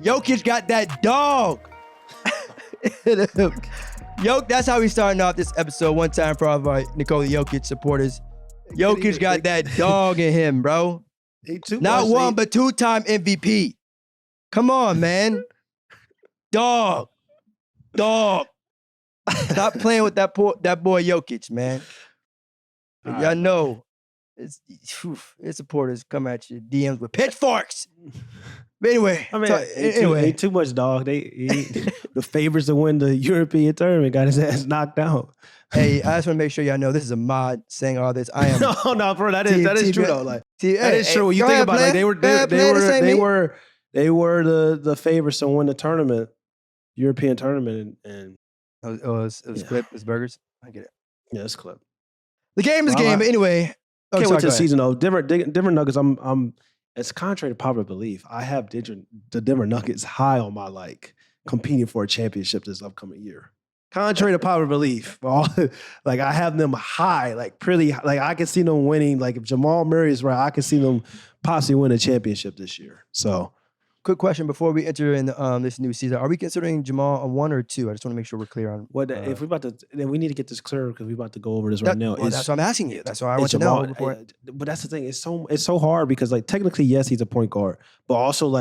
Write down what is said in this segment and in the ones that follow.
Jokic got that dog. That's how we starting off this episode. One time for all of our Nikola Jokic supporters. Jokic got that dog in him, bro. Not one, but two-time MVP. Come on, man. Dog. Stop playing with that boy Jokic, man. Y'all know his supporters come at you DMs with pitchforks. But anyway, I mean, ain't too much, dog. The favorites to win the European tournament got his ass knocked out. Hey, I just want to make sure y'all know this is a mod saying all this. I am no, bro. That is true though. Like that is true. When you think about it, they were the favorites to win the tournament, European tournament, and it was Clip, it was Burgers. I get it. Yeah, it's Clip. The game is game. But anyway, can't wait to the season though. Denver Nuggets. It's contrary to popular belief. I have the Denver Nuggets high on my competing for a championship this upcoming year. Contrary to popular belief, I have them high, pretty. I can see them winning. If Jamal Murray is right, I can see them possibly win a championship this year. So, quick question before we enter in this new season: are we considering Jamal a 1 or 2? I just want to make sure we're clear on what. If we're about to, then we need to get this clear because we're about to go over this right now. Well, that's what I'm asking you. That's why I want to know. But that's the thing. It's so hard because technically, yes, he's a point guard, but also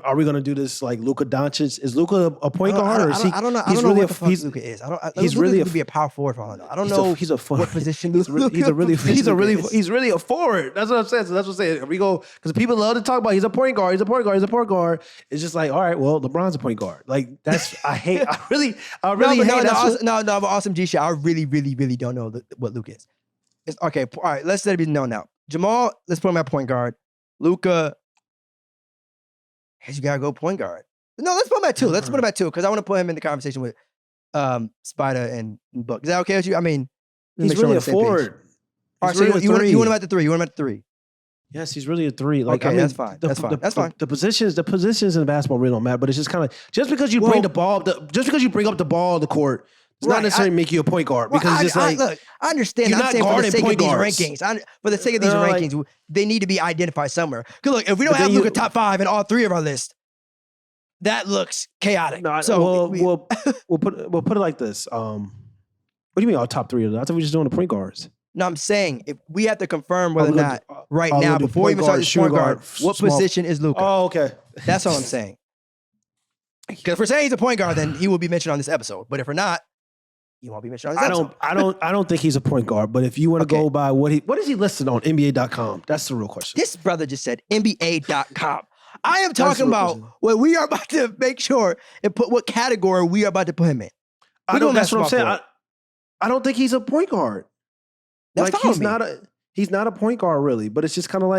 are we going to do this Luka Doncic? Is Luka a point guard? Or is he? I don't know. I don't know what the fuck Luka is. He's really to be a power forward for all I know. I don't know. He's a what position. He's really a forward. That's what I'm saying. So that's what I'm saying. We go because people love to talk about he's a point guard. He's a point guard. It's just all right. Well, LeBron's a point guard. That's I really hate that. No, but awesome G shit. I really don't know what Luka is. It's okay. All right. Let's let it be known now. Jamal, let's put him at point guard. Luka. You gotta go point guard. No, let's put him at 2. Let's put him at 2 because I want to put him in the conversation with Spider and Book. Is that okay with you? I mean, he's really a forward. All right, so you want him at the 3. You want him at the 3. Yes, he's really a 3. Okay, that's fine. That's fine. The positions in basketball really don't matter, but it's just kind of just because you bring the ball, just because you bring up the ball on the court, it's not necessarily make you a point guard because it's just look, I understand. I'm saying for the sake of these rankings, for the sake of these rankings, they need to be identified somewhere. Because look, if we don't have Luka top 5 in all 3 of our lists, that looks chaotic. No, so we'll put it like this. What do you mean all top 3 of them? I thought we were just doing the point guards. No, I'm saying if we have to confirm whether or not right now before we even start this point guard, what position is Luka? Oh, okay. That's all I'm saying. Because if we're saying he's a point guard, then he will be mentioned on this episode. But if we're not, he won't be mentioned on this episode. I don't think he's a point guard, but if you want to go by what is he listed on NBA.com? That's the real question. This brother just said NBA.com. I am talking about what we are about to make sure and put what category we are about to put him in. That's what I'm saying. I don't think he's a point guard. He's not a point guard really, but it's just kind of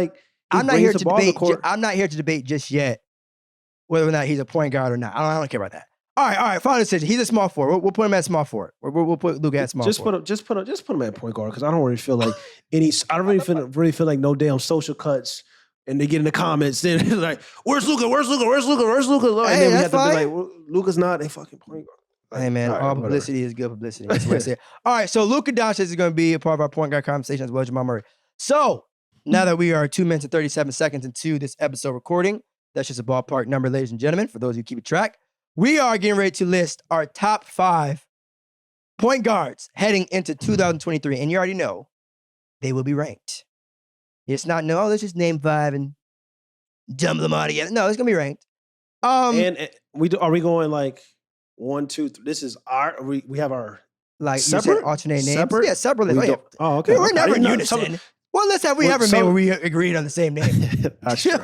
I'm not here to debate. I'm not here to debate just yet whether or not he's a point guard or not. I don't care about that. All right. Final decision. He's a small forward. We'll put him at small forward. We'll put Luka at small forward. Just put him at point guard because I don't really feel like I don't really feel like no damn social cuts. And they get in the comments, then it's like, "Where's Luka? Where's Luka? Where's Luka? Where's Luka?" And then we have to be like, well, "Luka's not a fucking point guard." Hey man, all publicity is good publicity. That's what I say. All right, so Luka Doncic is going to be a part of our point guard conversation as well as Jamal Murray. So now that we are 2 minutes and 37 seconds into this episode recording, that's just a ballpark number, ladies and gentlemen. For those of you keeping track, we are getting ready to list our top 5 point guards heading into 2023, and you already know they will be ranked. It's not let's just name 5 and dump them all together. No, it's gonna be ranked. Are we going 1, 2, 3? This is we have our separate alternate names. Separate? Yeah, separate. Oh, okay. We're never in unison. Well, let's have we ever made where we agreed on the same name. That's true.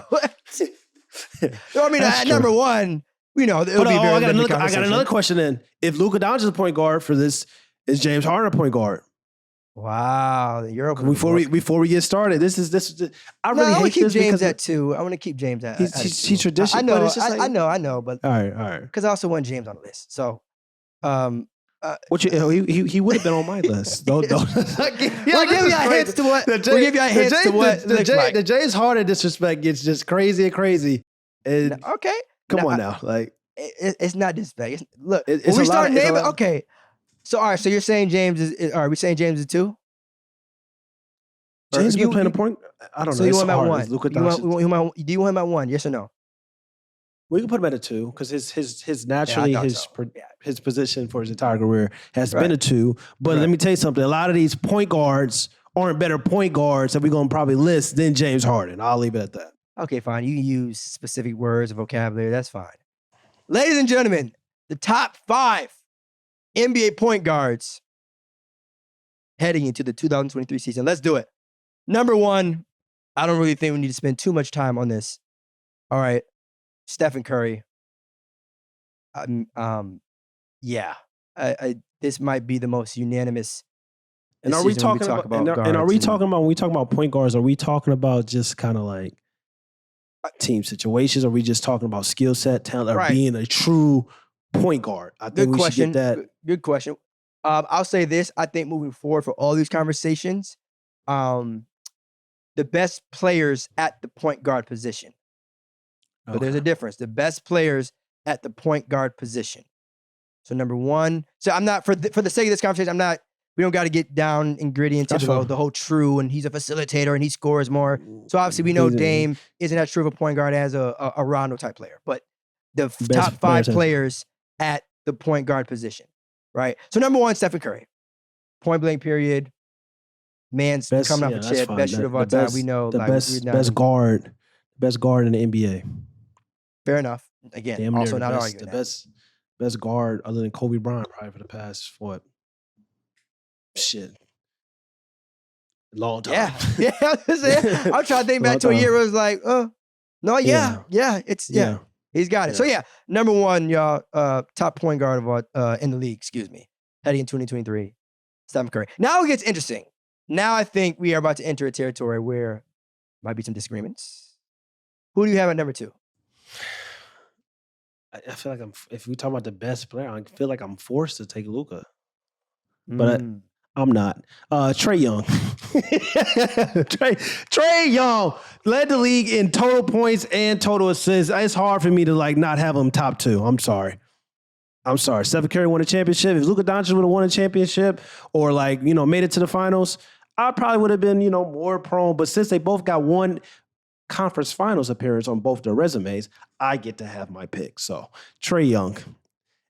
I mean, at number 1, it'll be very I got another question then. If Luka Doncic is a point guard for this, is James Harden a point guard? Wow, you're open. Before we get started, this is I really hate keep this James at 2. I want to keep James at. He's traditional. I know, but it's just I know, but all right. Because I also want James on the list. So, he would have been on my list. Don't. We'll give you a hint to what. The James Harden disrespect gets just crazy and crazy. And okay, come on now, it's not disrespect. Look, when we start naming, okay. So all right, so you're saying James is? Are we saying James is 2? James been playing a point. I don't know. So you want him at 1? Do you want him at 1? Yes or no? We can put him at a 2 because his naturally thought his so. his position for his entire career has Right. been a 2. But let me tell you something. A lot of these point guards aren't better point guards that we're gonna probably list than James Harden. I'll leave it at that. Okay, fine. You can use specific words and vocabulary. That's fine. Ladies and gentlemen, the top 5 NBA point guards heading into the 2023 season. Let's do it. Number 1, I don't really think we need to spend too much time on this. All right, Stephen Curry. This might be the most unanimous. And are we talking about when we talk about point guards, are we talking about just kind of like team situations? Are we just talking about skill set, talent, or being a true point guard? I think we should get that. Good question. I'll say this. I think moving forward for all these conversations, the best players at the point guard position. But there's a difference. The best players at the point guard position. So number 1. So I'm not, for the sake of this conversation, we don't got to get down and gritty into the whole true and he's a facilitator and he scores more. So obviously we know Dame isn't as true of a point guard as a Rondo type player. But the top 5 players at the point guard position, right? So number 1, Stephen Curry. Point blank period. Man's coming off a chip. Best shooter of all time. We know. The best guard in the NBA. Fair enough. Again, also not arguing the best guard other than Kobe Bryant probably for the past long time. Yeah. I'm trying to think back to a year where it was like, he's got it. So number 1, y'all, top point guard of all, in the league. Excuse me, heading in 2023, Stephen Curry. Now it gets interesting. Now I think we are about to enter a territory where might be some disagreements. Who do you have at number 2? I feel like if we talk about the best player, I feel like I'm forced to take Luka. But I'm not. Trae Young. Trae Young led the league in total points and total assists. It's hard for me to not have him top 2. I'm sorry. Stephen Curry won a championship. If Luka Doncic would have won a championship or made it to the finals, I probably would have been, more prone. But since they both got one conference finals appearance on both their resumes, I get to have my pick. So Trae Young.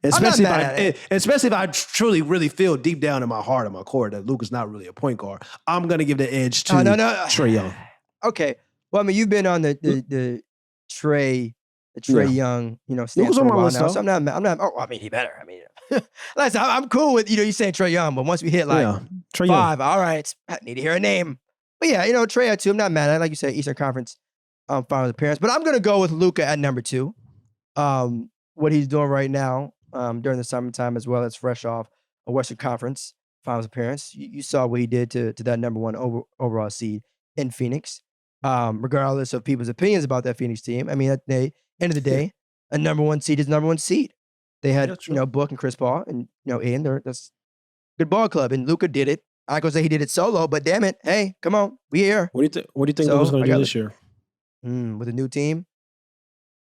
Especially if I truly, really feel deep down in my heart and my core that Luka's not really a point guard, I'm going to give the edge to Trae Young. Okay. Well, I mean, you've been on the Trae Young, stance Luka's for a on my while list, now. So I'm not. Oh, I mean, he better. I mean, listen, I'm cool with you saying Trae Young, but once we hit Trae 5, Young. all right, I need to hear a name. But yeah, Trae at 2. I'm not mad at it. Like you said, Eastern Conference finals appearance. But I'm gonna go with Luka at number 2. What he's doing right now. During the summertime, as well as fresh off a Western Conference finals appearance. You saw what he did to that number 1 overall seed in Phoenix. Regardless of people's opinions about that Phoenix team, I mean, at the end of the day, a number 1 seed is number 1 seed. They had, Book and Chris Paul and, Aiden. That's a good ball club. And Luka did it. I'm not going to say he did it solo, but damn it. Hey, come on. We here. What do you think Luka's going to do this year? With a new team?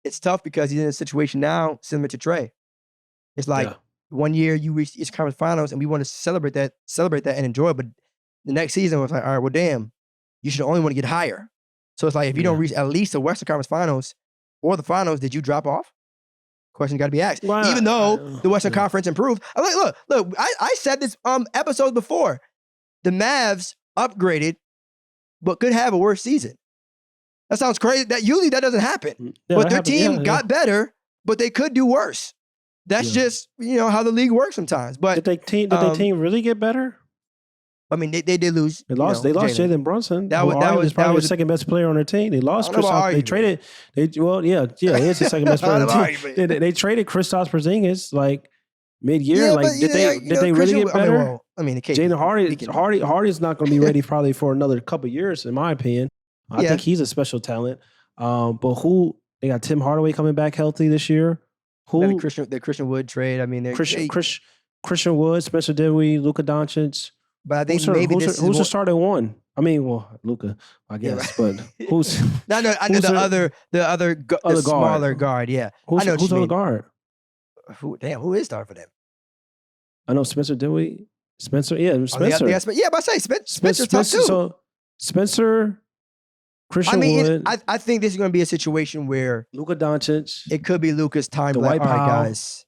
It's tough because he's in a situation now similar to Trae. It's like 1 year you reach the Eastern Conference Finals and we want to celebrate that and enjoy it. But the next season was like, all right, well, damn, you should only want to get higher. So it's like, if you don't reach at least the Western Conference Finals or the finals, did you drop off? Question got to be asked. Well, even though the Western Conference improved. Look, I said this episodes before. The Mavs upgraded, but could have a worse season. That sounds crazy. Usually that doesn't happen. But their team got better, but they could do worse. That's just, how the league works sometimes. But did their team really get better? I mean, they did lose. They lost Jalen Brunson. That was probably the second best player on their team. They lost Kristaps. They traded. He is the second best player on the team. They traded Kristaps Porzingis mid-year. Did they really get better? Jalen Hardy's not going to be ready probably for another couple years, in my opinion. I think he's a special talent. But they got Tim Hardaway coming back healthy this year. The Christian Wood trade. I mean, Christian Wood, Spencer Dinwiddie, Luka Doncic. But I think who's the starting 1? I mean, Luka, I guess. But who's the smaller guard? Yeah, who's the other guard? Who is starting for them? I know Spencer Dinwiddie. Spencer. But I say Spencer top 2. So Spencer. Christian I mean, Wood, I think this is going to be a situation where Luka Doncic, it could be Luka's time to be like, Dwight all right, Powell, guys,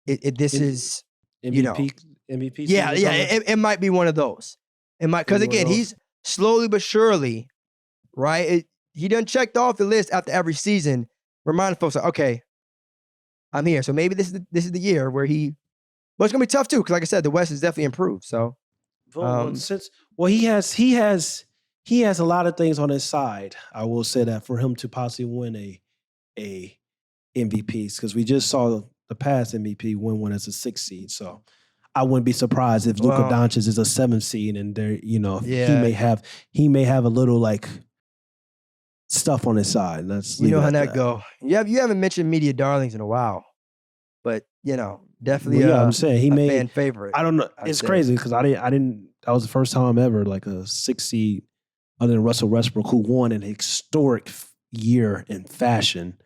this is, MVP, you know, MVP. yeah, season coming. it might be one of those. It might, because Maybe one of again, those. he's slowly but surely, right? He done checked off the list after every season, reminding folks like, okay, I'm here. So maybe this is the year where but it's gonna be tough too, because like I said, the West has definitely improved. So He has a lot of things on his side. I will say that for him to possibly win a MVPs, because we just saw the past MVP win one as a 6th seed. So I wouldn't be surprised if Luka Doncic is a 7th seed and there, he may have a little like stuff on his side. Let's you know how leave it at that go. You haven't mentioned media darlings in a while, but definitely. I'm saying he may fan favorite. I don't know. It's crazy because I didn't. That was the first time ever like a 6th seed, other than Russell Westbrook, who won an historic year in fashion.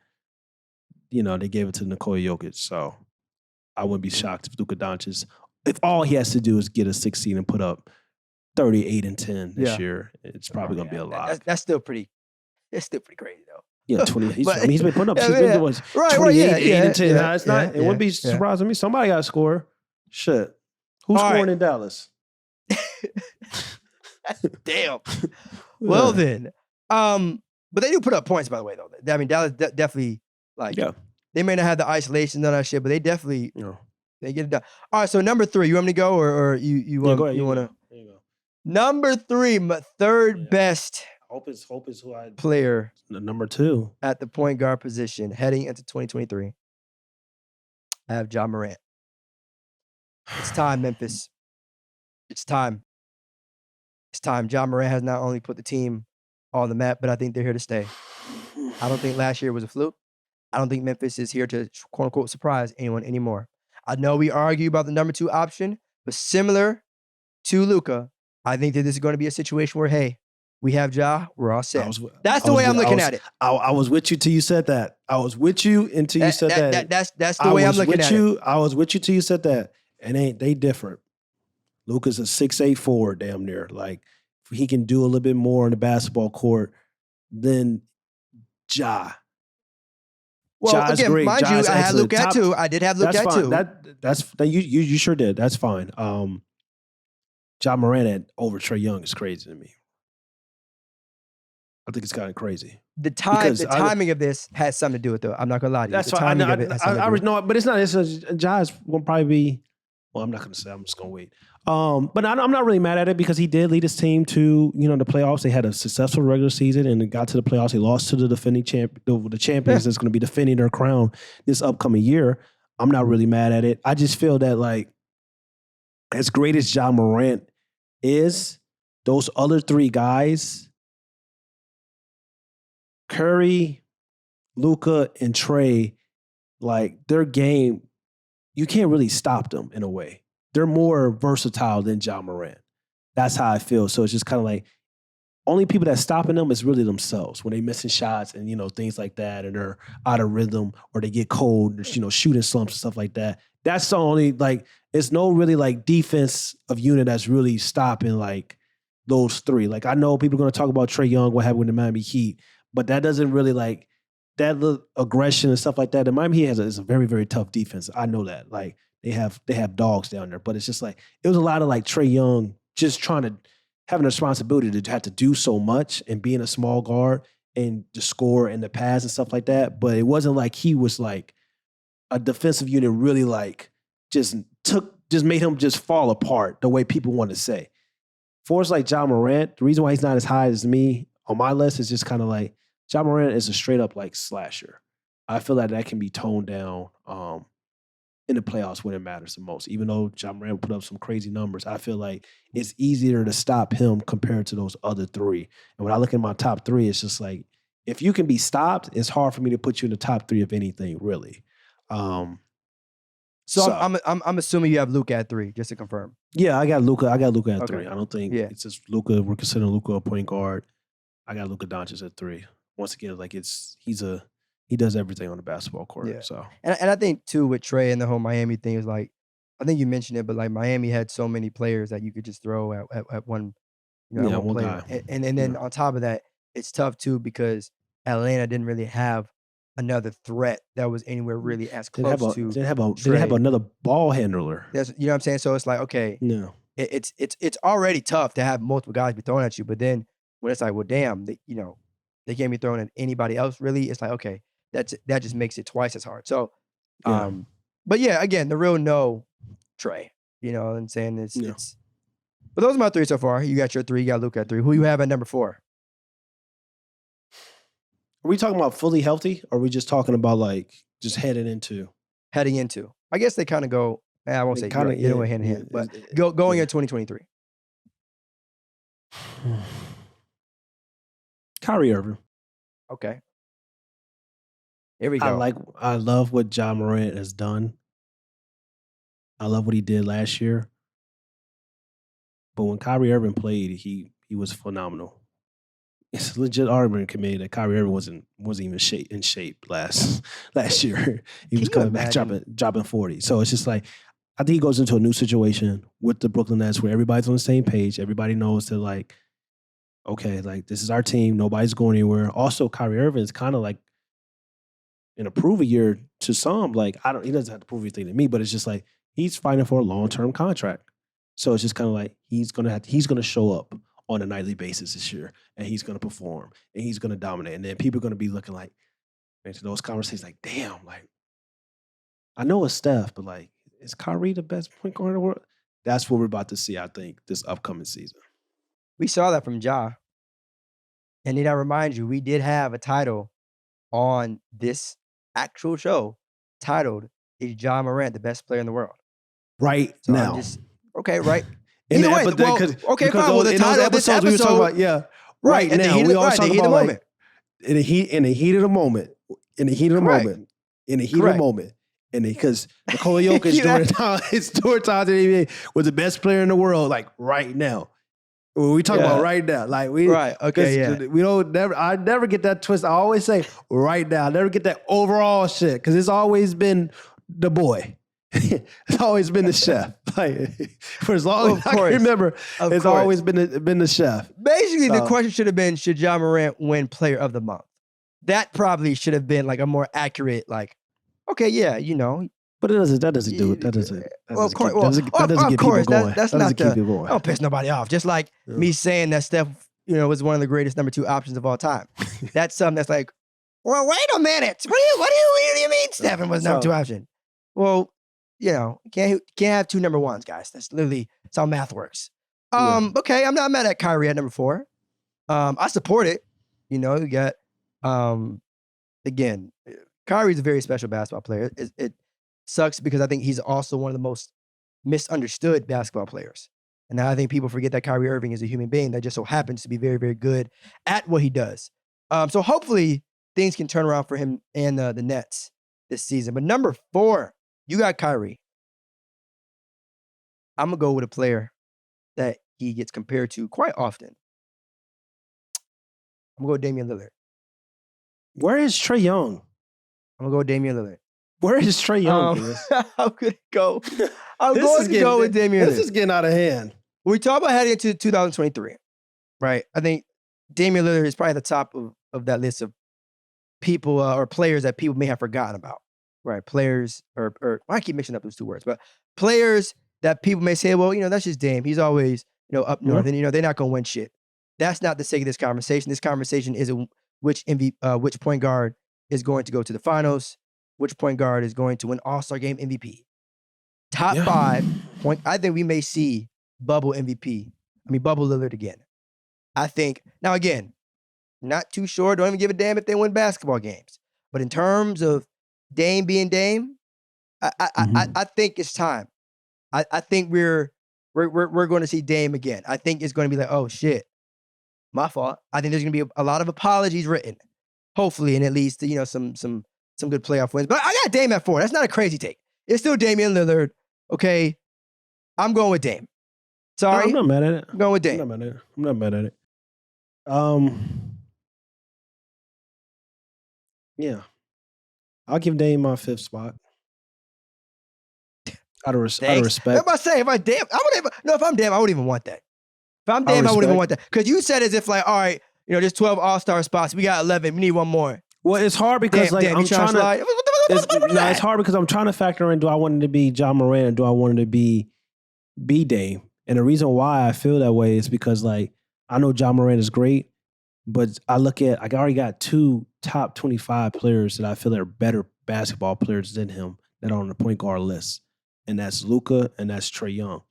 They gave it to Nikola Jokic. So I wouldn't be shocked if Luka Doncic, if all he has to do is get a 6th seed and put up 38 and 10 this year, it's probably going to be a lot. That's still pretty. It's still pretty crazy though. Yeah, 20. He's been putting up 28, 8 and 10. Yeah, it's not. It wouldn't be surprising me. Somebody got to score. Shit. Who's scoring in Dallas? Damn. Well then, but they do put up points, by the way. Though I mean, Dallas definitely they may not have the isolation and all that shit, but they definitely they get it done. All right, so number 3, you want me to go or you want go ahead, you want to? There you go. Number 3, my third best. Hope is who I player number 2 at the point guard position heading into 2023. I have Ja Morant. It's time, Memphis. It's time. It's time. Ja Morant has not only put the team on the map, but I think they're here to stay. I don't think last year was a fluke. I don't think Memphis is here to quote unquote surprise anyone anymore. I know we argue about the number 2 option, but similar to Luka, I think that this is going to be a situation where, hey, we have Ja, we're all set. That's the way I'm looking at it. I was with you till you said that. I was with you until you said that. That's the way I'm looking at it. I was with you till you said that. And they different. Luka's a 6'8" forward, damn near. Like, he can do a little bit more on the basketball court than Ja. Well, Ja's again, great. mind Ja's you, I had excellent. Luka at 2. I did have Luka at 2. You sure did. That's fine. Ja Moran at over Trae Young is crazy to me. I think it's kind of crazy. The timing of this has something to do with it. I'm not gonna lie to you. That's fine. I already know, but it's not. Ja's gonna probably be. Well, I'm not gonna say. I'm just gonna wait. But I'm not really mad at it because he did lead his team to the playoffs. They had a successful regular season and got to the playoffs. He lost to the defending the champions that's going to be defending their crown this upcoming year. I'm not really mad at it. I just feel that like as great as Ja Morant is, those other 3 guys. Curry, Luka, and Trae, like their game, you can't really stop them in a way. They're more versatile than Ja Morant. That's how I feel. So it's just kind of like only people that's stopping them is really themselves when they missing shots and things like that, and they're out of rhythm or they get cold, shooting slumps and stuff like that. That's the only it's no really like defense of unit that's really stopping like those 3. Like I know people are going to talk about Trae Young, what happened with the Miami Heat. But that doesn't really like that little aggression and stuff like that. The Miami Heat is a very, very tough defense. I know that. Like they have dogs down there. But it's just like it was a lot of like Trae Young just having a responsibility to have to do so much and being a small guard and the score and the pass and stuff like that. But it wasn't like he was like a defensive unit really like just made him just fall apart the way people want to say. For like Ja Morant, the reason why he's not as high as me on my list is just kind of like Ja Morant is a straight up like slasher. I feel like that can be toned down in the playoffs when it matters the most. Even though Ja Morant put up some crazy numbers, I feel like it's easier to stop him compared to those other 3. And when I look at my top 3, it's just like if you can be stopped, it's hard for me to put you in the top 3 of anything really. So I'm assuming you have Luka at 3, just to confirm. Yeah, I got Luka at 3. I don't think it's just Luka. We're considering Luka a point guard. I got Luka Doncic at 3. Once again, like he does everything on the basketball court. Yeah. So and I think too with Trae and the whole Miami thing is like I think you mentioned it, but like Miami had so many players that you could just throw at one, one player. guy. And then on top of that, it's tough too because Atlanta didn't really have another threat that was anywhere really as close to. They have another ball handler. That's, you know what I'm saying? So it's like, okay, No. it's already tough to have multiple guys be thrown at you, but then when it's like, well, damn, they can't be thrown at anybody else really. It's like, okay, that just makes it twice as hard. So, but yeah, again, the real no Trey. You know what I'm saying? It's. But those are my 3 so far. You got your 3. You got Luka at 3. Who you have at number 4? Are we talking about fully healthy, or are we just talking about like just heading into? Heading into. I guess they kind of go. I won't say kind of hand in hand, but going into 2023. Kyrie Irving. Okay. Here we go. I love what Moran has done. I love what he did last year. But when Kyrie Irving played, he was phenomenal. It's a legit argument can be made that Kyrie Irving wasn't even in shape last year. He was coming back dropping 40. So it's just like, I think he goes into a new situation with the Brooklyn Nets where everybody's on the same page. Everybody knows that, like, okay, like, this is our team. Nobody's going anywhere. Also, Kyrie Irving is kind of like in a prove a year to some. Like, he doesn't have to prove anything to me, but it's just like he's fighting for a long-term contract. So it's just kind of like he's gonna show up on a nightly basis this year, and he's gonna perform, and he's gonna dominate. And then people are gonna be looking like into those conversations like, damn, like, I know it's Steph, but like, is Kyrie the best point guard in the world? That's what we're about to see, I think, this upcoming season. We saw that from Ja. And then I remind you, we did have a title on this actual show titled, Is Ja Morant the best player in the world? Right so now. Okay, right. Either way, okay, fine. Well, the in title those of this episodes we were talking about, right now, we all talking about like, in the heat of the moment, and because Nikola Jokic during time in the NBA was the best player in the world, like right now. We talking about right now, like we we don't I never get that twist. I always say right now. I never get that overall shit because it's always been the boy. It's always been the chef. Like for as long as I can remember, it's always been the chef. Basically, the question should have been: should Ja Morant win Player of the Month? That probably should have been like a more accurate, like, okay, yeah, you know. But that doesn't do it. That doesn't get people going. That's not don't piss nobody off. Just like me saying that Steph, was one of the greatest number 2 options of all time. That's something that's like, well, wait a minute. What do you mean Stephen was number 2 option? Well, can't have 2 number 1s, guys. That's literally how math works. Okay, I'm not mad at Kyrie at number 4. I support it. You got again, Kyrie's a very special basketball player. It sucks because I think he's also one of the most misunderstood basketball players. And I think people forget that Kyrie Irving is a human being that just so happens to be very, very good at what he does. So hopefully things can turn around for him and the Nets this season. But number 4, you got Kyrie. I'm going to go with a player that he gets compared to quite often. I'm going to go with Damian Lillard. Where is Trae Young? I'm going to go with Damian Lillard. Where is Trae Young? I'm going to go. I'm going to go with Damian Lillard. This is getting out of hand. We talk about heading into 2023, right? I think Damian Lillard is probably at the top of that list of people or players that people may have forgotten about, right? Players, or I keep mixing up those 2 words, but players that people may say, well, that's just Dame. He's always, up north, and they're not going to win shit. That's not the sake of this conversation. This conversation is which point guard is going to go to the finals, which point guard is going to win All-Star Game MVP. Top 5 point. I think we may see bubble MVP. Bubble Lillard again. I think, now again, not too sure. Don't even give a damn if they win basketball games. But in terms of Dame being Dame, I think it's time. I think we're going to see Dame again. I think it's going to be like, oh shit, my fault. I think there's going to be a lot of apologies written, hopefully, and at least some good playoff wins. But I got Dame at 4. That's not a crazy take. It's still Damian Lillard. Okay, I'm going with Dame. Sorry, I'm not mad at it. I'm going with Dame. I'm not mad at it. Yeah, I'll give Dame my 5th spot. Out of respect. I'm about to say, if I'm Dame, I wouldn't even want that. If I'm Dame, I wouldn't even want that. Because you said as if like, all right, There's 12 All-Star spots. We got 11. We need one more. Well, it's hard because Damn, I'm you trying to slide? it's hard because I'm trying to factor in, do I want it to be Ja Moran or do I want it to be Dame? And the reason why I feel that way is because I know Ja Moran is great, but I already got 2 top 25 players that I feel are better basketball players than him that are on the point guard list. And that's Luka and that's Trae Young.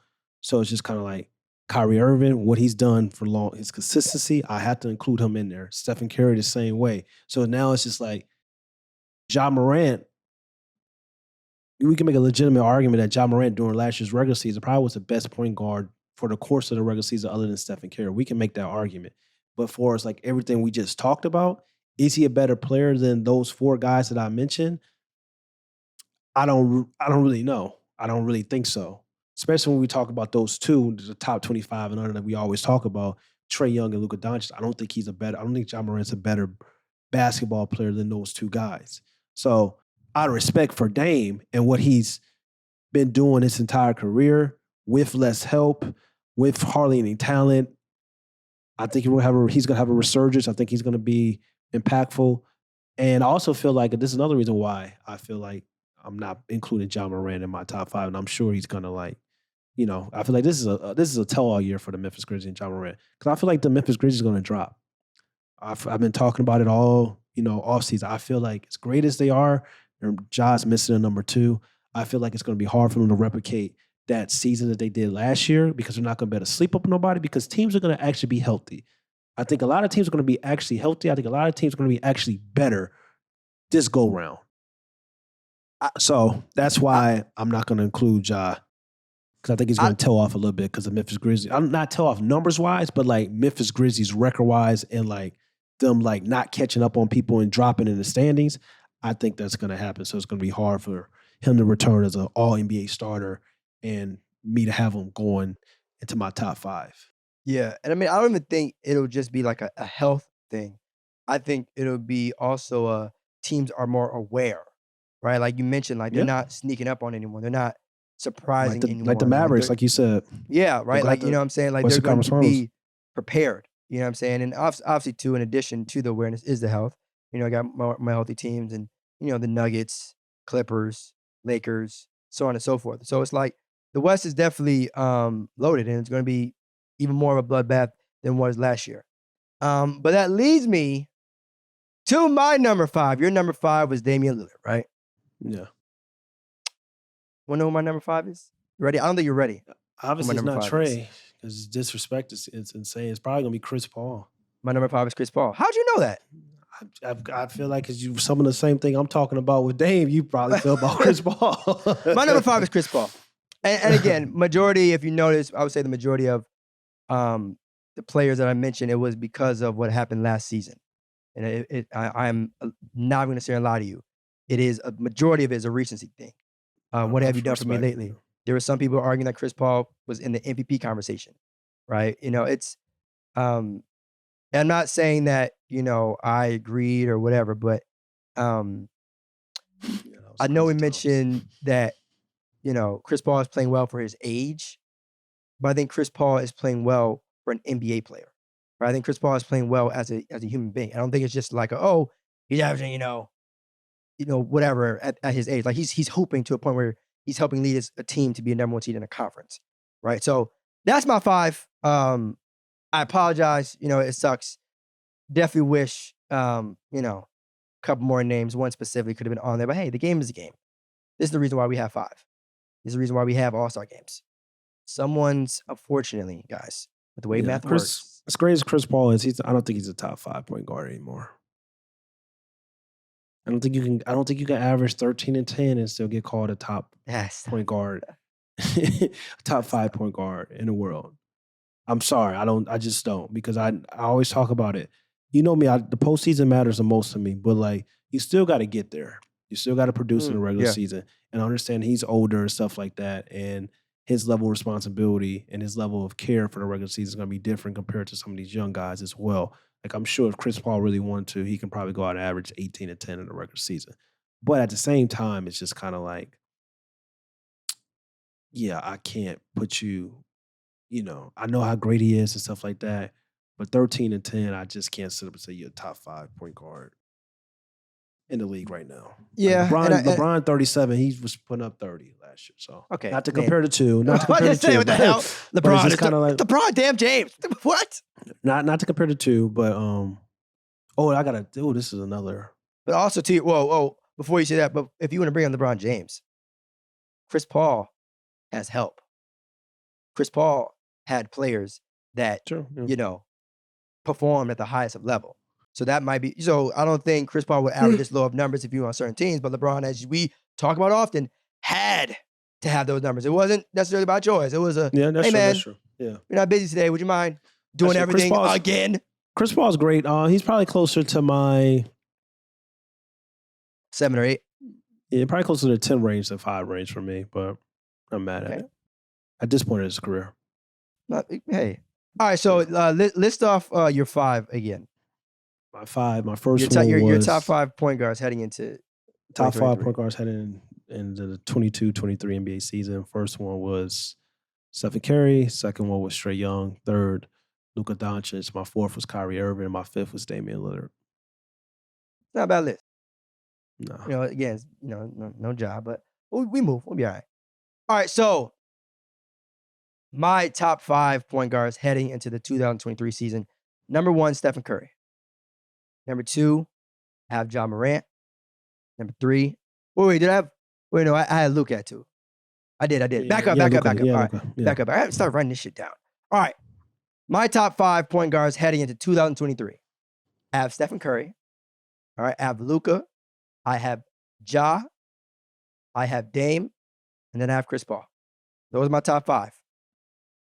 So it's just kind of like Kyrie Irving, what he's done for long, his consistency, I have to include him in there. Stephen Curry the same way. So now it's just like Ja Morant. We can make a legitimate argument that Ja Morant during last year's regular season probably was the best point guard for the course of the regular season other than Stephen Curry. We can make that argument. But for us, everything we just talked about, is he a better player than those 4 guys that I mentioned? I don't really know. I don't really think so. Especially when we talk about those 2, the top 25 and under that we always talk about, Trae Young and Luka Doncic. I don't think Ja Morant's a better basketball player than those 2 guys. So out of respect for Dame and what he's been doing his entire career with less help, with hardly any talent, I think he's going to have a resurgence. I think he's going to be impactful. And I also feel like this is another reason why I feel like I'm not including Ja Moran in my top 5, and I'm sure he's going to I feel like this is a tell-all year for the Memphis Grizzlies and Ja Moran, because I feel like the Memphis Grizzlies are going to drop. I've been talking about it all, offseason. I feel like as great as they are, Ja's missing a number 2. I feel like it's going to be hard for them to replicate that season that they did last year because they're not going to be able to sleep up nobody because teams are going to actually be healthy. I think a lot of teams are going to be actually healthy. I think a lot of teams are going to be actually better this go round. So that's why I'm not going to include Ja, because I think he's going to tell off a little bit because of Memphis Grizzlies. I'm not tell off numbers wise, but Memphis Grizzlies record wise and them not catching up on people and dropping in the standings. I think that's going to happen. So it's going to be hard for him to return as an all NBA starter and me to have him going into my top 5. Yeah. And I don't even think it'll just be a health thing. I think it'll be also teams are more aware, right? Like you mentioned, they're not sneaking up on anyone. They're not surprising anyone. Like the Mavericks, like you said. Yeah, right. You know what I'm saying? They're going to be prepared. You know what I'm saying? And obviously, too, in addition to the awareness is the health. I got more healthy teams and, the Nuggets, Clippers, Lakers, so on and so forth. So it's the West is definitely loaded, and it's going to be even more of a bloodbath than was last year. But that leads me to my number 5. Your number 5 was Damian Lillard, right? Yeah. Want to know who my number 5 is? You ready? I don't think you're ready. Obviously, it's not Trae because disrespect is insane. It's probably going to be Chris Paul. My number 5 is Chris Paul. How'd you know that? I feel like because you some of the same thing I'm talking about with Dame, you probably feel about Chris Paul. My number 5 is Chris Paul. And again, majority, if you notice, I would say the majority of the players that I mentioned, it was because of what happened last season. And I'm not going to say a lie to you. It is a majority of it is a recency thing. What have you done for me lately? There were some people arguing that Chris Paul was in the MVP conversation, right? It's I'm not saying that, I agreed or whatever, but I know we mentioned that, Chris Paul is playing well for his age, but I think Chris Paul is playing well for an NBA player. Right? I think Chris Paul is playing well as a human being. I don't think it's just he's averaging, whatever at his age. He's hoping to a point where he's helping lead a team to be a number 1 seed in a conference. Right. So that's my 5. I apologize. It sucks. Definitely wish, a couple more names. One specifically could have been on there. But hey, the game is a game. This is the reason why we have 5. This is the reason why we have All-Star games. Someone's, unfortunately, guys, with the way math works. As great as Chris Paul is, I don't think he's a top 5 point guard anymore. I don't think you can average 13 and 10 and still get called a top point guard, top 5 point guard in the world. I'm sorry, I just don't, because I always talk about it. You know me, the postseason matters the most to me, but you still got to get there. You still got to produce in the regular season, and I understand he's older and stuff like that, and his level of responsibility and his level of care for the regular season is going to be different compared to some of these young guys as well. I'm sure if Chris Paul really wanted to, he can probably go out and average 18 and 10 in the regular season. But at the same time, it's just kind of I can't put you, I know how great he is and stuff like that, But 13 and 10, I just can't sit up and say you're a top 5 point guard in the league right now. Yeah. Like and LeBron 37, he was putting up 30 last year. So Okay, not to name. compare the two. Not to I compare the just say two. what the hell. But LeBron it's is just kind of like LeBron, damn James. What? not to compare the two, but this is another. But also to whoa, before you say that, but if you want to bring on LeBron James, Chris Paul has help. Chris Paul had players that performed at the highest of level. So that might be. So I don't think Chris Paul would average this low of numbers if you were on certain teams. But LeBron, as we talk about often, had to have those numbers. It wasn't necessarily by choice. It was a hey man, that's true. Yeah, you're not busy today. Would you mind doing everything again? Chris Paul's great. He's probably closer to my 7 or 8. Yeah, probably closer to the 10 range than 5 range for me. But I'm mad at it at this point in his career. Hey. All right, so list off your 5 again. My 5, my first one was your top 5 point guards heading into top 5 point guards heading into the 22-23 NBA season. First one was Stephen Curry. Second one was Trae Young. Third, Luka Doncic. My 4th was Kyrie Irving. My 5th was Damian Lillard. Not a bad list. No. Again, no job, but we move. We'll be all right. All right, so my top 5 point guards heading into the 2023 season. Number 1, Stephen Curry. Number 2, I have Ja Morant. Number 3, I had Luka at 2. I did. Back up. All right, back up. I have to start writing this shit down. All right, my top 5 point guards heading into 2023. I have Stephen Curry. All right, I have Luka. I have Ja. I have Dame. And then I have Chris Paul. Those are my top 5.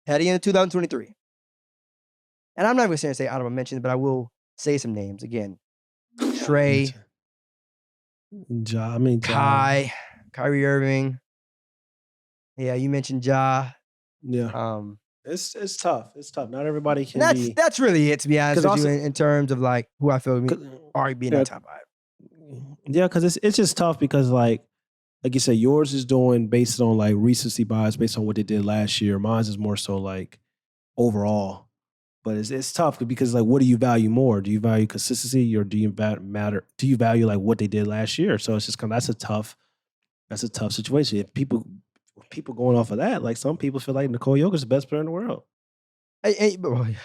Heading into 2023. And I'm not going to say honorable mentions, but I will say some names again. Trae. Ja. Kyrie Irving. Yeah, you mentioned Ja. Yeah. It's tough. It's tough. Not everybody can be. That's really it, to be honest with you, in terms of like who I feel already being in the top 5. Yeah, because it's just tough because like you said, yours is doing based on like recency bias, based on what they did last year. Mine's is more so like overall. But it's tough because like, what do you value more? Do you value consistency or do you value like what they did last year? So it's just that's a tough situation. If people going off of that, like some people feel like Nikola Jokic is the best player in the world. All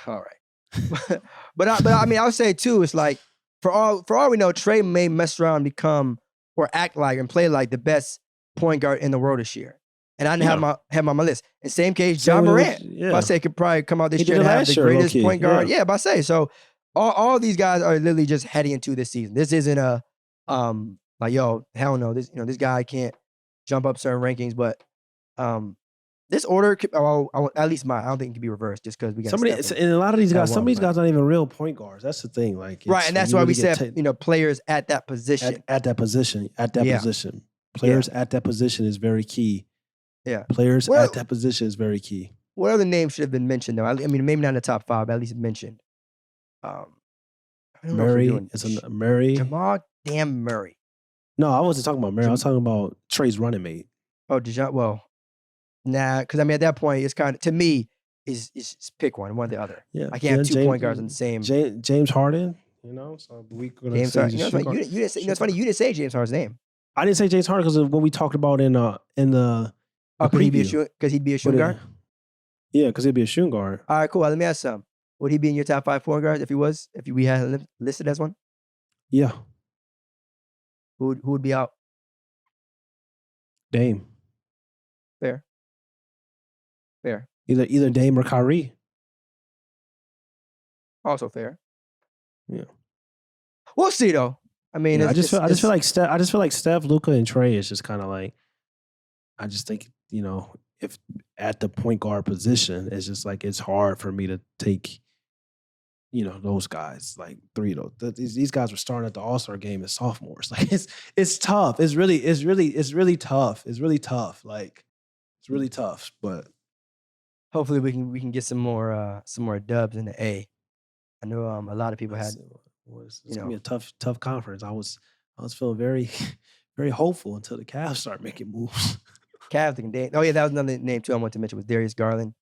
right. but I mean, I would say too, it's like for all we know, Trae may mess around and become or act like and play like the best point guard in the world this year. And I didn't have him on my list. In same case, Ja Morant. I say could probably come out this year and have the greatest point guard. Yeah, but I say so. All these guys are literally just heading into this season. This isn't a like hell no. This guy can't jump up certain rankings, but this order, at least mine, I don't think it can be reversed just because we got and a lot of these guys, some of these guys aren't even real point guards. That's the thing. Like right, and that's why we said players at that position. At that position. Players at that position is very key. Yeah. Players at that position is very key. What other names should have been mentioned though? I mean, maybe not in the top 5, but at least mentioned. Murray. Jamal damn Murray. No, I wasn't talking about Murray. I was talking about Trae's running mate. Oh, well, nah, because I mean at that point it's kind of, to me, is pick one or the other. Yeah. I can't have 2 point guards in the same. James Harden, so we gonna James Harden. You didn't say, it's funny, you didn't say James Harden's name. I didn't say James Harden because of what we talked about in the could he be because he'd be a shooting guard? Yeah, because he'd be a shooting guard. All right, cool. Let me ask some. Would he be in your top 5 point guards if we had him listed as one? Yeah. Who would be out? Dame. Fair. Either Dame or Kyrie. Also fair. Yeah. We'll see though. I mean, I just feel like Steph, Luka, and Trae is just kind of like. I just think if at the point guard position, it's just like it's hard for me to take. Those guys, like 3 of those. These guys were starting at the All-Star game as sophomores. Like it's tough. It's really tough. It's really tough. Like it's really tough. But hopefully we can get some more dubs in the A. I know a lot of people had. It's gonna be a tough conference. I was feeling very, very hopeful until the Cavs start making moves. Cavs and Dame. Oh yeah, that was another name too I wanted to mention was Darius Garland.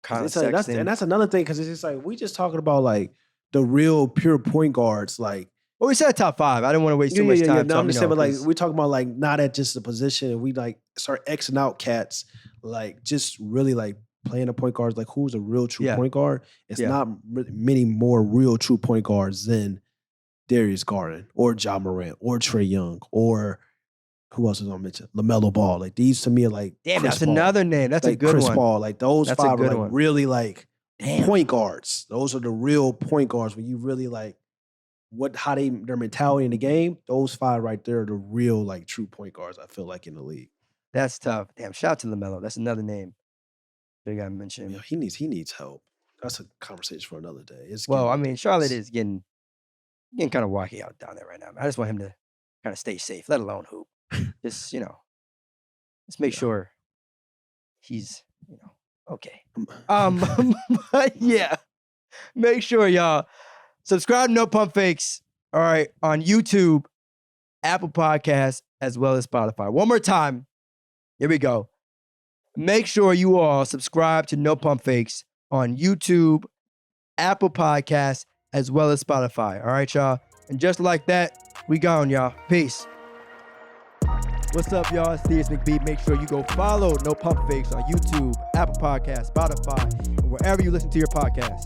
Colin It's like, Sexton. that's another thing because it's just like we just talking about like the real pure point guards. Like, well, we said top 5. I didn't want to waste too much time. No, I'm just saying, but like 'cause- we're talking about like not at just the position, and we like start Xing out cats, like just really like playing the point guards. Like who's a real true point guard? It's not many more real true point guards than Darius Garland or Ja Morant or Trae Young or who else is on mention? LaMelo Ball. Like these to me are like damn, Chris that's Paul. another name. That's like a good Chris one. Paul. Like those That's a 5 are good like one. really like Damn. point guards. Those are the real point guards when you really like how their mentality in the game. Those 5 right there are the real like true point guards. I feel like in the league. That's tough. Damn, shout out to LaMelo. That's another name. Big I mentioned. Yeah, he needs help. That's a conversation for another day. Well, I mean, Charlotte is getting kind of wacky out down there right now. I just want him to kind of stay safe, let alone hoop. Just just make sure he's okay. But yeah, make sure y'all subscribe to No Pump Fakes. All right, on YouTube, Apple Podcasts, as well as Spotify. One more time. Here we go. Make sure you all subscribe to No Pump Fakes on YouTube, Apple Podcasts, as well as Spotify. All right, y'all. And just like that, we gone, y'all. Peace. What's up, y'all? It's Theus McBee. Make sure you go follow No Pump Fakes on YouTube, Apple Podcasts, Spotify, and wherever you listen to your podcasts.